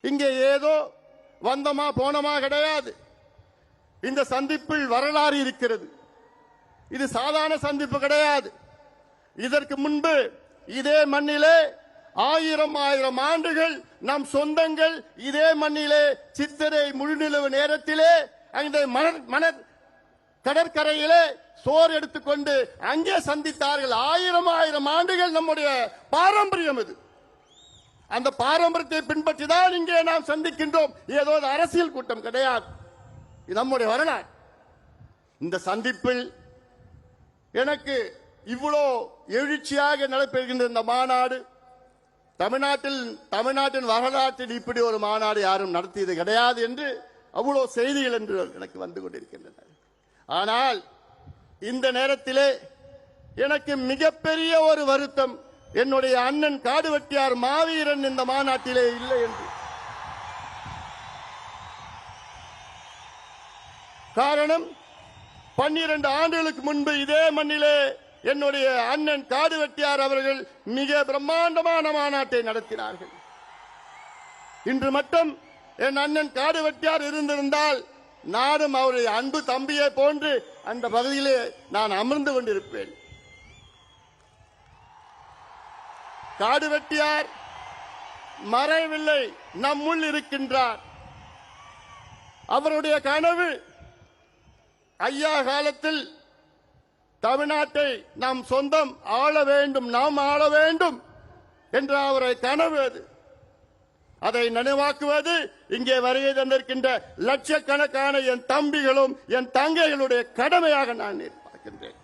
இங்கே ஏதோ வந்தமா போனமா கிடையாது. இந்த சந்திப்பில் வரலாறு இருக்கிறது. இது சாதாரண சந்திப்பு கிடையாது. இதற்கு முன்பு இதே மண்ணிலே ஆயிரம் ஆண்டுகள் நம் சொந்தங்கள் இதே மண்ணிலே சித்திரை முழுநிலவு நேரத்திலே அந்த மணர் கடற்கரையிலே சோறு எடுத்துக்கொண்டு அங்கே சந்தித்தார்கள். ஆயிரம் ஆண்டுகள் நம்முடைய பாரம்பரியம் இது. அந்த பாரம்பரியத்தை பின்பற்றிதான் இங்கே நாம் சந்திக்கின்றோம். ஏதோ அரசியல் கூட்டம் கிடையாது. இது நம்முடைய வரலாறு. இந்த சந்திப்பில் எனக்கு இவ்வளோ எழுச்சியாக நடைபெறுகின்ற இந்த மாநாடு தமிழ்நாட்டின் வரலாற்றில் இப்படி ஒரு மாநாடு யாரும் நடத்தியது கிடையாது என்று அவ்வளோ செய்திகள் என்று எனக்கு வந்து கொண்டிருக்கின்றன. ஆனால் இந்த நேரத்திலே எனக்கு மிகப்பெரிய ஒரு வருத்தம், என்னுடைய அண்ணன் காடுவெட்டியார் மாவீரன் இந்த மாநாட்டிலே இல்லை என்று. காரணம், 12 ஆண்டுகளுக்கு முன்பு இதே மண்ணிலே என்னுடைய அண்ணன் காடுவெட்டியார் அவர்கள் மிக பிரம்மாண்டமான மாநாட்டை நடத்தினார்கள். இன்று மட்டும் என் அண்ணன் காடுவெட்டியார் இருந்திருந்தால் நானும் அவருடைய அன்பு தம்பியை போன்று அந்த பகுதியிலே நான் அமர்ந்து கொண்டிருப்பேன். காடுவெட்டியார் மறைவில்லை, நம்முள் இருக்கின்றார். அவருடைய கனவு ஐயா காலத்தில் தமிழ்நாட்டை நாம் சொந்தம் ஆள வேண்டும், நாம் ஆள வேண்டும் என்ற அவருடைய கனவு அது. அதை நினைவாக்குவது இங்கே வருகை தந்திருக்கின்ற லட்சக்கணக்கான என் தம்பிகளும் என் தங்கைகளுடைய கடமையாக நான் பார்க்கின்றேன்.